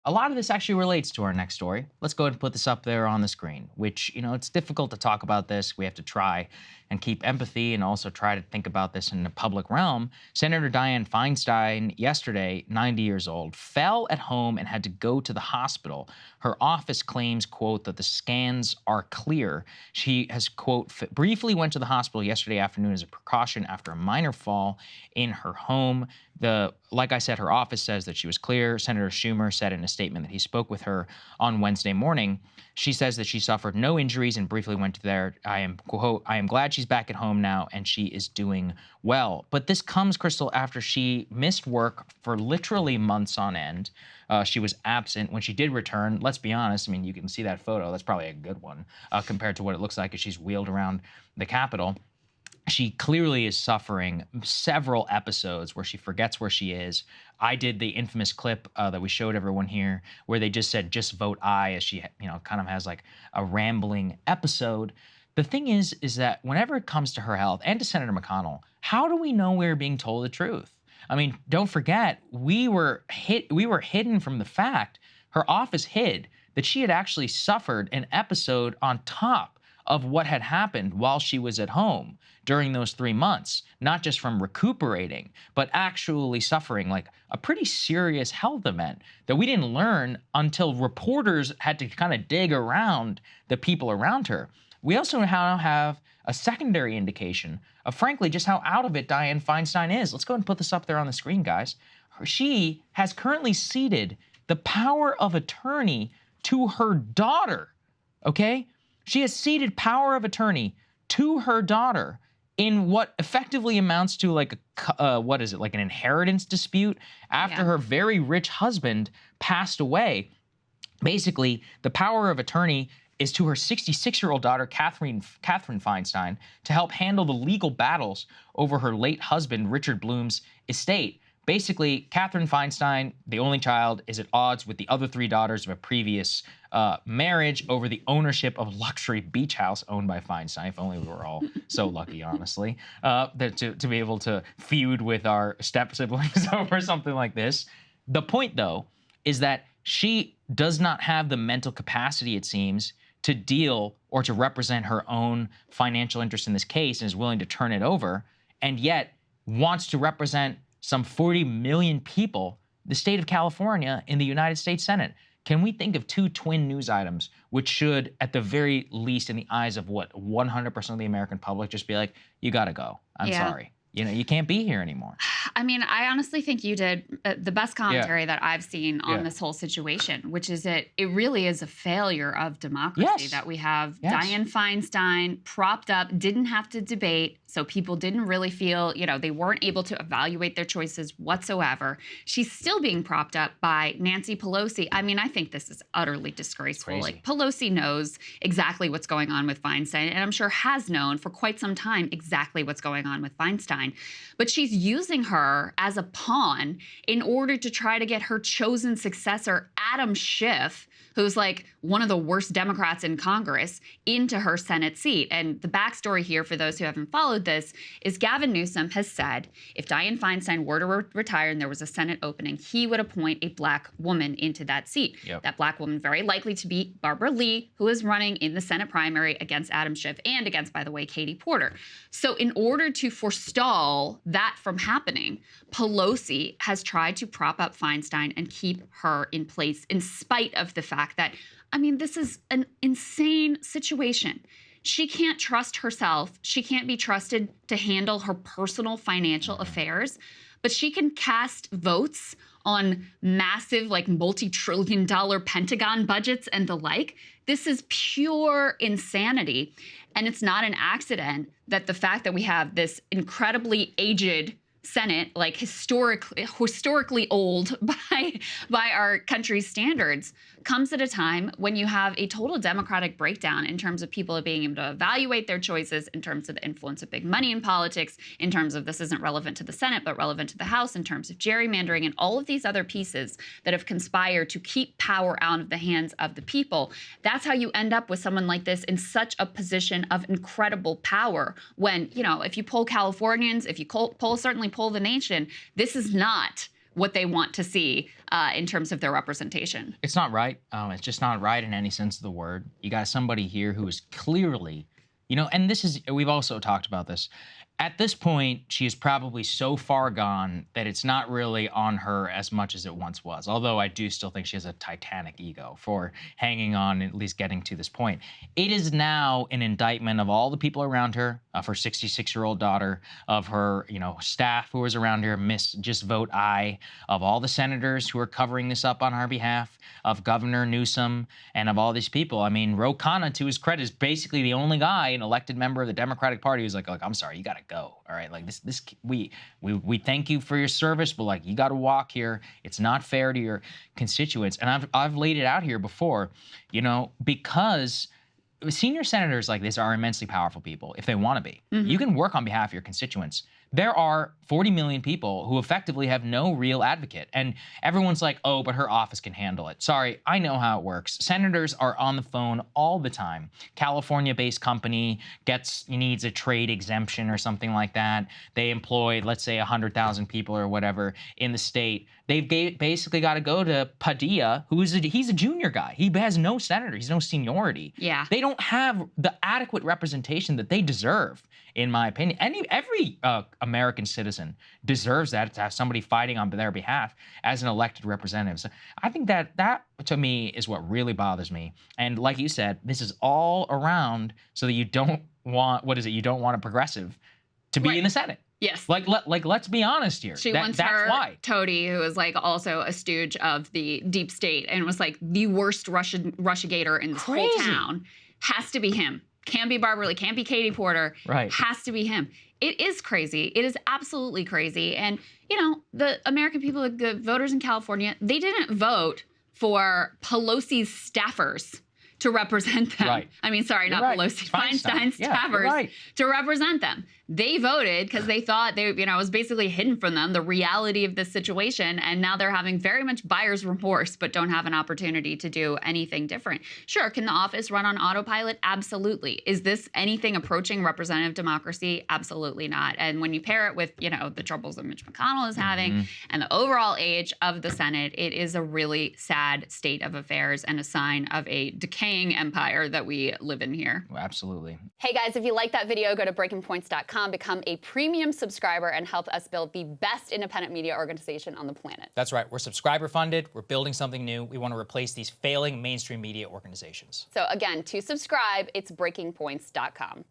A lot of this actually relates to our next story. Let's go ahead and put this up there on the screen, which, it's difficult to talk about this. We have to try and keep empathy and also try to think about this in the public realm. Senator Dianne Feinstein, yesterday, 90 years old, fell at home and had to go to the hospital. Her office claims, quote, that the scans are clear. She has, quote, briefly went to the hospital yesterday afternoon as a precaution after a minor fall in her home. Like I said, her office says that she was clear. Senator Schumer said in a statement that he spoke with her on Wednesday morning. She says that she suffered no injuries and briefly went there. I am, quote, I am glad she's back at home now and she is doing well. But this comes, Krystal, after she missed work for literally months on end. She was absent. When she did return, let's be honest, I mean, you can see that photo. That's probably a good one compared to what it looks like as she's wheeled around the Capitol. She clearly is suffering several episodes where she forgets where she is. I did the infamous clip that we showed everyone here where they just said, just vote aye, as she, kind of has like a rambling episode. The thing is that whenever it comes to her health and to Senator McConnell, how do we know we're being told the truth? I mean, don't forget, we were hidden from the fact, her office hid that she had actually suffered an episode on top of what had happened while she was at home during those 3 months, not just from recuperating, but actually suffering like a pretty serious health event that we didn't learn until reporters had to kind of dig around the people around her. We also now have a secondary indication of, frankly, just how out of it Dianne Feinstein is. Let's go ahead and put this up there on the screen, guys. She has currently ceded the power of attorney to her daughter, okay? She has ceded power of attorney to her daughter in what effectively amounts to like like an inheritance dispute after her very rich husband passed away. Basically, the power of attorney is to her 66-year-old daughter, Catherine Feinstein, to help handle the legal battles over her late husband, Richard Bloom's estate. Basically, Catherine Feinstein, the only child, is at odds with the other 3 daughters of a previous marriage over the ownership of a luxury beach house owned by Feinstein. If only we were all so lucky, honestly, to be able to feud with our step siblings over something like this. The point, though, is that she does not have the mental capacity, it seems, to deal or to represent her own financial interest in this case and is willing to turn it over, and yet wants to represent some 40 million people, the state of California, in the United States Senate. Can we think of 2 twin news items which should, at the very least, in the eyes of 100% of the American public, just be like, you got to go. I'm sorry. You can't be here anymore. I mean, I honestly think you did the best commentary that I've seen on this whole situation, which is that it really is a failure of democracy that we have Dianne Feinstein propped up, didn't have to debate, so people didn't really feel, they weren't able to evaluate their choices whatsoever. She's still being propped up by Nancy Pelosi. I mean, I think this is utterly disgraceful. Like, Pelosi knows exactly what's going on with Feinstein, and I'm sure has known for quite some time exactly what's going on with Feinstein. But she's using her as a pawn in order to try to get her chosen successor, Adam Schiff, who's like one of the worst Democrats in Congress, into her Senate seat. And the backstory here, for those who haven't followed this, is Gavin Newsom has said if Dianne Feinstein were to retire and there was a Senate opening, he would appoint a Black woman into that seat. That Black woman very likely to be Barbara Lee, who is running in the Senate primary against Adam Schiff and against, by the way, Katie Porter. So in order to forestall that from happening, Pelosi has tried to prop up Feinstein and keep her in place in spite of the fact that, I mean, this is an insane situation. She can't trust herself. She can't be trusted to handle her personal financial affairs, but she can cast votes on massive, like, multi-trillion-dollar Pentagon budgets and the like. This is pure insanity. And it's not an accident that the fact that we have this incredibly aged Senate, like historically old by our country's standards, comes at a time when you have a total democratic breakdown in terms of people being able to evaluate their choices, in terms of the influence of big money in politics, in terms of this isn't relevant to the Senate, but relevant to the House, in terms of gerrymandering and all of these other pieces that have conspired to keep power out of the hands of the people. That's how you end up with someone like this in such a position of incredible power when, if you poll Californians, if you certainly poll the nation, this is not what they want to see in terms of their representation. It's not right. It's just not right in any sense of the word. You got somebody here who is clearly, and we've also talked about this. At this point, she is probably so far gone that it's not really on her as much as it once was. Although I do still think she has a titanic ego for hanging on, at least getting to this point. It is now an indictment of all the people around her, of her 66-year-old daughter, of her, staff who was around her, Just Vote Aye, of all the senators who are covering this up on her behalf, of Governor Newsom, and of all these people. I mean, Ro Khanna, to his credit, is basically the only guy, an elected member of the Democratic Party, who's like, I'm sorry, you gotta go. All right, like we thank you for your service, but like you got to walk here. It's not fair to your constituents. And I've laid it out here before, because senior senators like this are immensely powerful people if they want to be. You can work on behalf of your constituents. There are 40 million people who effectively have no real advocate. And everyone's like, oh, but her office can handle it. Sorry, I know how it works. Senators are on the phone all the time. California-based company needs a trade exemption or something like that. They employ, let's say, 100,000 people or whatever in the state. They've basically got to go to Padilla, he's a junior guy. He has no senator. He's no seniority. Yeah. They don't have the adequate representation that they deserve, in my opinion. Every American citizen deserves that, to have somebody fighting on their behalf as an elected representative. So I think that to me is what really bothers me. And like you said, this is all around so that you don't want, you don't want a progressive to be in the Senate. Yes. Like let's be honest here. She wants that's why. Toady, who is like also a stooge of the deep state and was like the worst Russiagator in this whole town, has to be him. Can't be Barbara Lee, can't be Katie Porter. Right. Has to be him. It is crazy. It is absolutely crazy. And, the American people, the voters in California, they didn't vote for Pelosi's staffers to represent them. Right. I mean, sorry, not Pelosi, Feinstein's staffers to represent them. They voted because they thought it was basically hidden from them, the reality of this situation. And now they're having very much buyer's remorse, but don't have an opportunity to do anything different. Sure, can the office run on autopilot? Absolutely. Is this anything approaching representative democracy? Absolutely not. And when you pair it with, the troubles that Mitch McConnell is having and the overall age of the Senate, it is a really sad state of affairs and a sign of a decaying empire that we live in here. Well, absolutely. Hey guys, if you like that video, go to breakingpoints.com, become a premium subscriber, and help us build the best independent media organization on the planet. That's right. We're subscriber funded. We're building something new. We want to replace these failing mainstream media organizations. So again, to subscribe, it's breakingpoints.com.